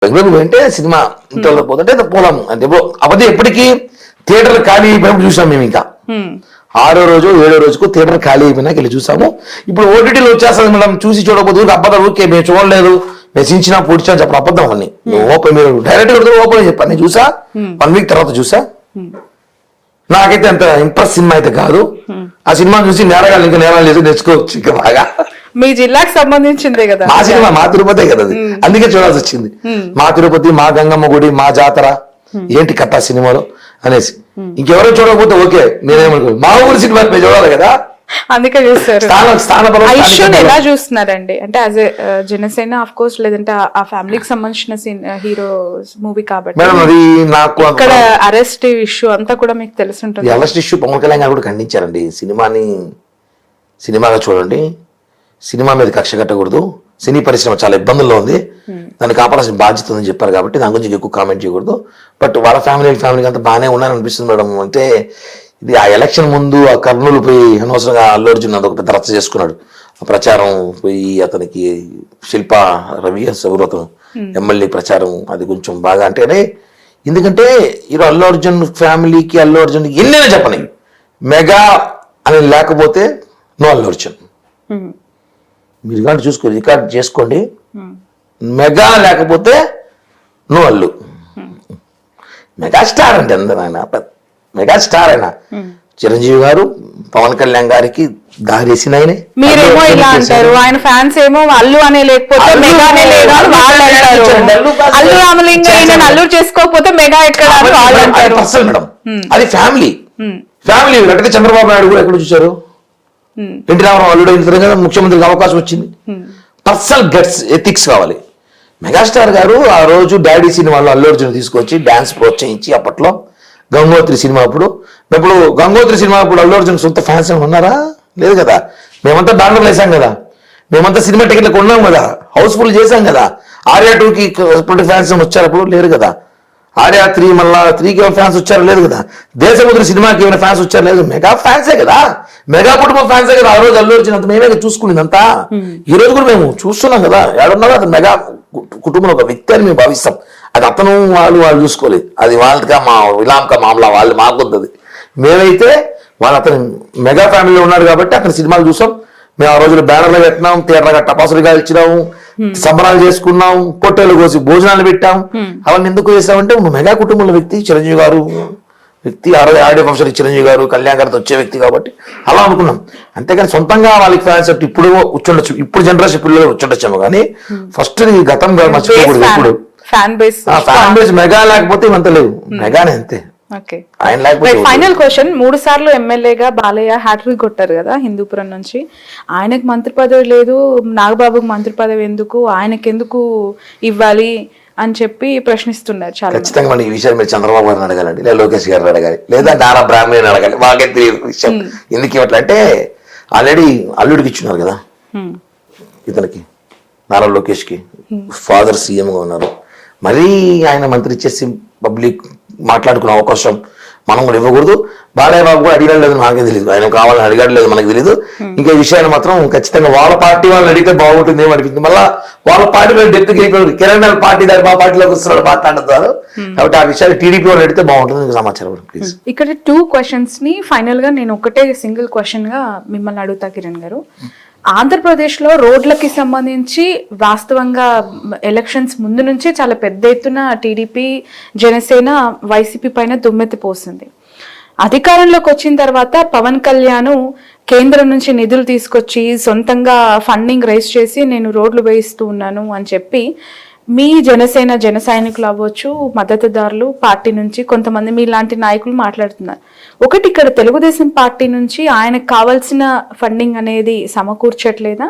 బెంగళూరు అంటే సినిమా ఇంట్లో పోతుంటే పోలాం అంటే అబద్ధం ఎప్పటికీ థియేటర్ ఖాళీ అయిపోయినప్పుడు చూసాం మేము. ఇంకా 6వ రోజు 7వ రోజుకు థియేటర్ ఖాళీ అయిపోయినాక వెళ్ళి చూసాము. ఇప్పుడు ఓటీటీలో వచ్చేస్తుంది మేడం, చూసి చూడకపోతే అబద్ధం ఓకే మేము చూడలేదు మేము చించినా పొడిచా చెప్పిన అబద్ధం అన్ని. ఓపెన్ మీరు డైరెక్ట్ ఓపెన్ చెప్పాను, నేను చూసా 1 వీక్ తర్వాత చూసా. నాకైతే అంత ఇంప్రెస్ సినిమా అయితే కాదు. ఆ సినిమా చూసి నేరగాళ్ళు ఇంకా నేరాలు చేసి నేర్చుకోవచ్చు ఇంకా బాగా. మీ జిల్లాకు సంబంధించిందే కదా మా సినిమా, మా తిరుపతే కదా అది, అందుకే చూడాల్సి వచ్చింది. మా తిరుపతి, మా గంగమ్మ గుడి, మా జాతర ఏంటి కథ సినిమాలో అనేసి. ఇంకెవరో చూడకపోతే ఓకే నేనేమనుకో, మా ఊరి సినిమా మేము చూడాలి కదా, అందుకే చూస్తారు. స్థాన ఎలా చూస్తున్నారండి అంటే as a Janasena of course, లేదంటే ఆ ఫ్యామిలీకి సంబంధించిన హీరో మూవీ కాబట్టి మేడం అది నాకు ఇక్కడ అరెస్ట్ ఇష్యూ అంతా కూడా మీకు తెలిసి ఉంటుంది. అరెస్ట్ ఇష్యూ పవన్ కళ్యాణ్ గారు కూడా ఖండించారండి. సినిమాగా చూడండి, సినిమా మీద కక్ష కట్టకూడదు, సినీ పరిశ్రమ చాలా ఇబ్బందుల్లో ఉంది, దాన్ని కాపాడాల్సిన బాధ్యత ఉందని చెప్పారు కాబట్టి దాని గురించి ఎక్కువ కామెంట్ చేయకూడదు. బట్ వాళ్ళ ఫ్యామిలీకి అంతా బాగానే ఉన్నారని అనిపిస్తుంది మేడం. అంటే ఇది ఆ ఎలక్షన్ ముందు ఆ కర్నూలు పోయి అనవసరంగా అల్లు అర్జున్ అదొక పెద్ద రచ్చ చేసుకున్నాడు. ఆ ప్రచారం పోయి అతనికి శిల్పా రవి సౌరతం ఎమ్మెల్యే ప్రచారం అది కొంచెం బాగా అంటేనే, ఎందుకంటే ఈరోజు అల్లు అర్జున్ ఫ్యామిలీకి అల్లు అర్జున్ ఎన్నైనా చెప్పని మెగా అని లేకపోతే నో అల్లు అర్జున్. మీరు కానీ రికార్డ్ చేసుకోండి, మెగా లేకపోతే నో అల్లు. మెగాస్టార్ అంటే అందరూ ఆయన మెగాస్టార్ అయినా చిరంజీవి గారు పవన్ కళ్యాణ్ గారికి దారేసిన ఆయనే. మీరేమో ఇలా అంటారు, ఆయన ఫ్యాన్స్ ఏమో అల్లు అనే లేకపోతే మెగా అనే లేదు అని వాళ్ళు అంటారు. అల్లు రామలింగ అల్లు చేసుకోకపోతే మెగా ఎక్కడ వాళ్ళు అంటారు. మేడం అది ఫ్యామిలీ. అంటే చంద్రబాబు నాయుడు కూడా ఎక్కడ చూశారు, ఎన్టీ రామారావు అల్లుడు అయిన కదా ముఖ్యమంత్రికి అవకాశం వచ్చింది. పర్సనల్ గట్స్ ఎథిక్స్ కావాలి. మెగాస్టార్ గారు ఆ రోజు డాడీ సినిమాలో అల్లు అర్జున్ తీసుకొచ్చి డాన్స్ ప్రోత్సహించి అప్పట్లో గంగోత్రి సినిమా అప్పుడు గంగోత్రి సినిమా అప్పుడు అల్లు అర్జున్ సొంత ఫ్యాన్స్ ఉన్నారా? లేదు కదా. మేమంతా బ్యానర్లు వేసాం కదా, మేమంతా సినిమా టికెట్లు కొన్నాం కదా, హౌస్ఫుల్ చేశాం కదా. ఆర్యా 2కి ఫ్యాన్స్ వచ్చారు అప్పుడు, లేరు కదా. ఆర్యా 3 మళ్ళా 3కి ఫ్యాన్స్ వచ్చారు, లేదు కదా. దేశముద్ర సినిమాకి ఏమైనా ఫ్యాన్స్ వచ్చారు, లేదు. మెగా ఫ్యాన్సే కదా, మెగా కుటుంబం ఫ్యాన్సే కదా. ఆ రోజు అల్లు అర్జున్ అంత మేమే చూసుకునేదంతా. ఈ రోజు కూడా మేము చూస్తున్నాం కదా, ఏడున్నారో అది మెగా కుటుంబంలో ఒక వ్యక్తి అని మేము భావిస్తాం. అది అతను వాళ్ళు చూసుకోలేదు, అది వాళ్ళకా మా విలాంక మామలా వాళ్ళు మాకుంది. మేమైతే వాళ్ళు అతను మెగా ఫ్యామిలీలో ఉన్నాడు కాబట్టి అతని సినిమాలు చూసాం. మేము ఆ రోజులు బ్యానర్లు పెట్టినాం, థియేటర్గా టపాసులుగా ఇచ్చినాము, సంబరాలు చేసుకున్నాం, పొట్టేలు కోసి భోజనాలు పెట్టాం. అవన్నీ ఎందుకు చేసామంటే నువ్వు మెగా కుటుంబంలో వ్యక్తి, చిరంజీవి గారు వ్యక్తి, ఆ రోజు ఆడియో ఫంక్షన్ చిరంజీవి గారు కళ్యాణ్ గారితో వచ్చే వ్యక్తి కాబట్టి అలా అనుకున్నాం. అంతేగాని సొంతంగా వాళ్ళకి ఫ్యాన్స్ ఇప్పుడు వచ్చుండొచ్చు, ఇప్పుడు జనరేషన్ పిల్లలు వచ్చుండొచ్చాము, కానీ ఫస్ట్ గతం మర్చిపోకూడదు. ఇప్పుడు ఫ్యాన్ బేస్ మెగా లేకపోతే ఇవంత లేదు, మెగానే అంతే. ఫైనల్ క్వశ్చన్, 3 సార్లు ఎమ్మెల్యేగా బాలయ్య హ్యాట్రిక్ కొట్టారు కదా హిందూపురం నుంచి. ఆయనకు మంత్రి పదవి లేదు, నాగబాబుకి మంత్రి పదవి ఎందుకు, ఆయనకి ఎందుకు ఇవ్వాలి అని చెప్పి ప్రశ్నిస్తున్నారు చాలా. ఖచ్చితంగా ఈ విషయం మీరు చంద్రబాబు గారిని అడగాలండి, లేదా లోకేష్ గారిని అడగాలి, లేదా నారా బ్రాహ్మణి అడగాలి. మాకే తెలియదు విషయం ఎందుకు ఇవ్వట్లంటే ఆల్రెడీ అల్లుడికి ఇచ్చున్నారు కదా ఇతనికి, నారా లోకేష్ కి. ఫాదర్ సీఎం గా ఉన్నారు, మరీ ఆయన మంత్రి ఇచ్చేసి పబ్లిక్ మాట్లాడుకునే అవకాశం మనం కూడా ఇవ్వకూడదు. బాలయ్య బాబు కూడా అడిగాడు లేదు, నాకే తెలియదు, ఆయన కావాలని అడిగాడు లేదు మనకు తెలియదు. ఇంకా ఈ విషయాన్ని మాత్రం ఖచ్చితంగా వాళ్ళ పార్టీ వాళ్ళని అడిగితే బాగుంటుంది ఏమనిపించింది. మళ్ళీ వాళ్ళ పార్టీలో డెప్త్ కిరణ్ పార్టీ దాని మా పార్టీలోకి వస్తున్నాడు మాట్లాడుతున్నారు కాబట్టి ఆ విషయాలు టీడీపీ వాళ్ళు అడిగితే బాగుంటుంది సమాచారం. ప్లీజ్. ఇక్కడ 2 questions ని ఫైనల్ గా నేను ఒకటే సింగిల్ క్వశ్చన్ గా మిమ్మల్ని అడుగుతా కిరణ్ గారు. ఆంధ్రప్రదేశ్లో రోడ్లకి సంబంధించి వాస్తవంగా ఎలక్షన్స్ ముందు నుంచే చాలా పెద్ద ఎత్తున టీడీపీ, జనసేన, వైసీపీ పైన దుమ్మెత్తిపోసింది. అధికారంలోకి వచ్చిన తర్వాత పవన్ కళ్యాణ్ కేంద్రం నుంచి నిధులు తీసుకొచ్చి సొంతంగా ఫండింగ్ రైజ్ చేసి నేను రోడ్లు వేయిస్తూ ఉన్నాను అని చెప్పి మీ జనసేన జన సైనికులు అవ్వచ్చు, మద్దతుదారులు, పార్టీ నుంచి కొంతమంది మీలాంటి నాయకులు మాట్లాడుతున్నారు. ఒకటి, ఇక్కడ తెలుగుదేశం పార్టీ నుంచి ఆయనకు కావాల్సిన ఫండింగ్ అనేది సమకూర్చట్లేదా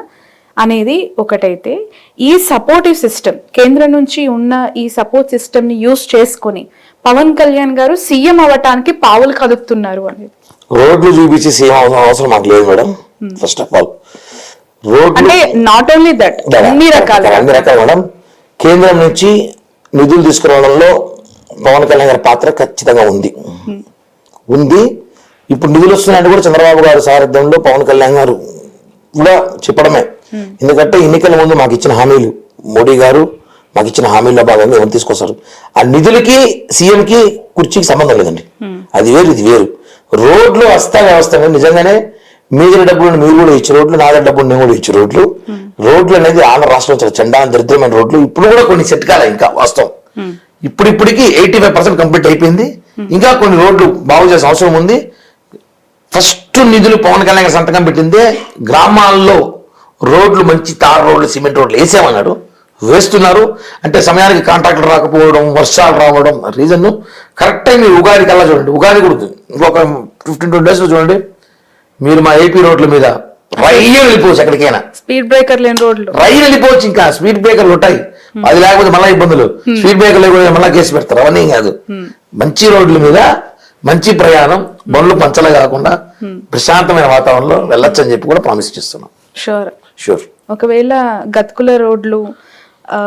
అనేది ఒకటైతే, ఈ సపోర్టివ్ సిస్టమ్ కేంద్రం నుంచి ఉన్న ఈ సపోర్ట్ సిస్టమ్ని యూజ్ చేసుకొని పవన్ కళ్యాణ్ గారు సీఎం అవ్వటానికి పావులు కదుపుతున్నారు అనేది. రోడ్లు చూపించి సీఎం అవసరం మాకు లేదు madam. First of all road అంటే నాట్ ఓన్లీ దట్, అన్ని రకాల మేడం. కేంద్రం నుంచి నిధులు తీసుకురావడంలో పవన్ కళ్యాణ్ గారి పాత్ర ఖచ్చితంగా ఉంది. ఇప్పుడు నిధులు వస్తున్నాయంటే కూడా చంద్రబాబు గారి సారథ్యంలో పవన్ కళ్యాణ్ గారు కూడా చెప్పడమే. ఎందుకంటే ఎన్నికల ముందు మాకు ఇచ్చిన హామీలు మోడీ గారు మాకు ఇచ్చిన హామీల్లో భాగంగా ఎవరు తీసుకొస్తారు? ఆ నిధులకి సీఎంకి కుర్చీకి సంబంధం లేదండి. అది వేరు ఇది వేరు. రోడ్లు వ్యవస్థ నిజంగానే మీ దగ్గర డబ్బులు మీరు కూడా ఇచ్చే రోడ్లు, నా దగ్గర డబ్బులు నేను కూడా ఇచ్చే రోడ్లు. రోడ్లు అనేది ఆంధ్ర రాష్ట్రం చాలా చండా దరిద్రమైన రోడ్లు. ఇప్పుడు కూడా కొన్ని సెట్ కాలే ఇంకా వాస్తవం. ఇప్పటికి 85% కంప్లీట్ అయిపోయింది. ఇంకా కొన్ని రోడ్లు బాగు చేసే అవసరం ఉంది. ఫస్ట్ నిధులు పవన్ కళ్యాణ్ గారు సంతకం పెట్టిందే గ్రామాల్లో రోడ్లు, మంచి తార్ రోడ్లు, సిమెంట్ రోడ్లు వేసేమన్నాడు. వేస్తున్నారు. అంటే సమయానికి కాంట్రాక్టర్ రాకపోవడం, వర్షాలు రావడం రీజన్. కరెక్ట్ టైం ఉగాది కల్లా చూడండి, ఉగాది కూడా ఇంకొక 15-20 days చూడండి, మీరు మా ఏపీ రోడ్ల మీద రైలు వెళ్ళిపోవచ్చు. ఎక్కడికైనా స్పీడ్ బ్రేకర్ లేని రోడ్లు రైలు వెళ్ళిపోవచ్చు. ఇంకా స్పీడ్ బ్రేకర్లు ఉంటాయి, అది లేకపోతే మళ్ళీ ఇబ్బందులు. స్పీడ్ బ్రేకర్ లేకపోతే మళ్ళీ కేసు పెడతారు. అవన్నీ కాదు, మంచి రోడ్ల మీద మంచి ప్రయాణం, బండ్లు పంచలే కాకుండా ప్రశాంతమైన వాతావరణంలో వెళ్ళొచ్చు అని చెప్పి కూడా ప్రామిస్ చేస్తున్నాం. షూర్. ఒకవేళ గతుకుల రోడ్లు,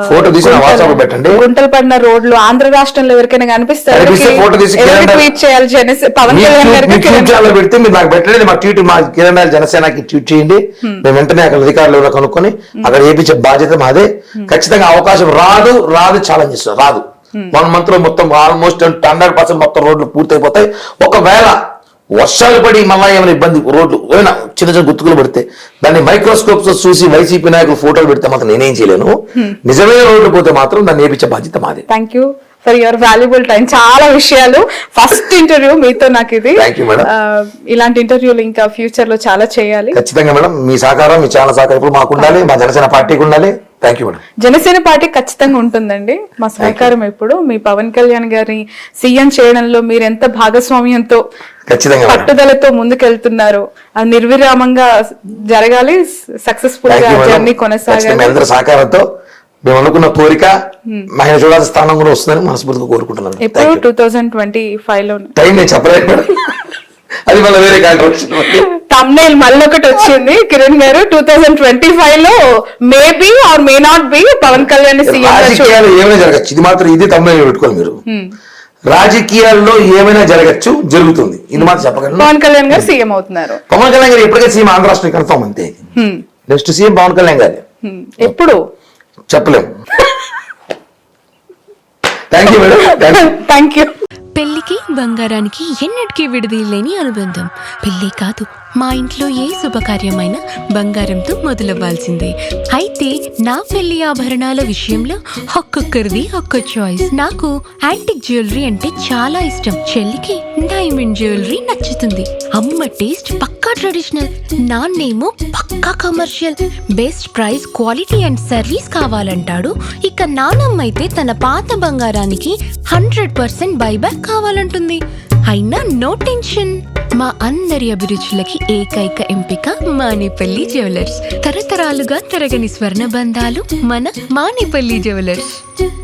ఫోటో తీసి వాట్సాప్ పెట్టండి. గుంటలు పడిన రోడ్లు ఆంధ్ర రాష్ట్రంలో ఎవరికైనా కనిపిస్తారు, ఫోటో తీసి ట్వీట్ చేయాలి. పవన్ కళ్యాణ్ గారికి పెడితే మీరు నాకు పెట్టండి. మా ట్వీట్, మా కిరణ్ జనసేనకి ట్వీట్ చేయండి. మేము వెంటనే అక్కడ అధికారులు ఎవరో కనుక్కొని అక్కడ ఏపించే బాధ్యత మాదే. ఖచ్చితంగా అవకాశం రాదు ఛాలెంజ్ చేస్తున్నారు. రాదు 1 month లో మొత్తం ఆల్మోస్ట్ 100% మొత్తం రోడ్లు పూర్తయిపోతాయి. ఒకవేళ వర్షాలు పడి మళ్ళీ ఏమైనా ఇబ్బంది, రోడ్లు ఏమైనా చిన్న చిన్న గుర్తుకులు పెడితే దాన్ని మైక్రోస్కోప్స్ చూసి వైసీపీ నాయకులు ఫోటోలు పెడితే మాత్రం నేనేం చేయలేను. నిజమైన రోడ్లు పోతే మాత్రం దాన్ని ఏపించే బాధ్యత మాది. Thank you for your valuable time. చాలా విషయాలు. ఫస్ట్ ఇంటర్వ్యూ మీతో నాకు ఇది. ఇలాంటి ఇంటర్వ్యూలు ఇంకా ఫ్యూచర్ లో చాలా చేయాలి. ఖచ్చితంగా మేడం, మీ సహకారం, మీ ఛానల్ సహకారం ఇప్పుడు మాకు ఉండాలి, మా జనసేన పార్టీకి ఉండాలి. Thank you madam. Janasena party ఖచ్చితంగా ఉంటుందండి. మా సహకారం ఎప్పుడు. మీ పవన్ కళ్యాణ్ గారి సీఎం చేయడంలో మీరు ఎంత భాగస్వామ్యంతో, ఖచ్చితంగా పట్టుదలతో ముందుకెళ్తున్నారు, అది నిర్విరామంగా జరగాలి. సక్సెస్ఫుల్ గా జర్నీ కొనసాగాలి. అందరి సహకారంతో మేము అనుకున్న కోరిక మహిళ చూడాల్సిన స్థానం కూడా వస్తుందని మనస్ఫూర్తిగా కోరుకుంటున్నాను. ఎప్పుడు 2025 లో టైం నేను చెప్పలేదు మేడం, అది మళ్ళీ వేరే కాంట్రవర్షన్. తమ్నైల్ మళ్ళీ ఒకటి వచ్చింది కిరణ్ గారు. 2025 లో maybe or may not be Pawan Kalyan CM. రాజకీయాలు ఏమైనా జరగచ్చు, ఇది మాత్రం ఇది తమ్నైల్ పెట్టుకోవాలి మీరు. రాజకీయాల్లో ఏమైనా జరగచ్చు, జరుగుతుంది, ఇది మాత్రం చెప్పగలను. పవన్ కళ్యాణ్ గారు సీఎం అవుతున్నారు. పవన్ కళ్యాణ్ గారు ఎప్పటికే సీఎం ఆంధ్ర రాష్ట్రం కన్ఫర్మ్ అంతే. నెక్స్ట్ సీఎం పవన్ కళ్యాణ్ గారు. ఎప్పుడు చెప్పలేము. Thank you madam. Thank you. పెళ్లికి బంగారానికి ఎన్నటికీ విడదీయలేని అనుబంధం. పెళ్లి కాదు, మా ఇంట్లో ఏ శుభకార్యమైనా బంగారంతో మొదలవ్వాల్సిందే. అయితే నా పెళ్లి ఆభరణాల విషయంలో ఒక్కొక్కరిది ఒక్క చాయిస్. నాకు యాంటిక్ జ్యువెలరీ అంటే చాలా ఇష్టం. చెల్లికి డైమండ్ జ్యువెలరీ నచ్చుతుంది. అమ్మ టేస్ట్ పక్కా ట్రెడిషనల్, నాన్నేమో పక్కా commercial. Best price, quality and service కావాలంటాడు. ఇక నానమ్మ అయితే తన పాత బంగారానికి 100% బైబ్యాక్ కావాలంటుంది. అయినా నో టెన్షన్. మా అందరి అభిరుచులకి ఏకైక ఎంపిక మానేపల్లి జ్యువెలర్స్. తరతరాలుగా తరగని స్వర్ణ బంధాలు మన మానేపల్లి జ్యువెలర్స్.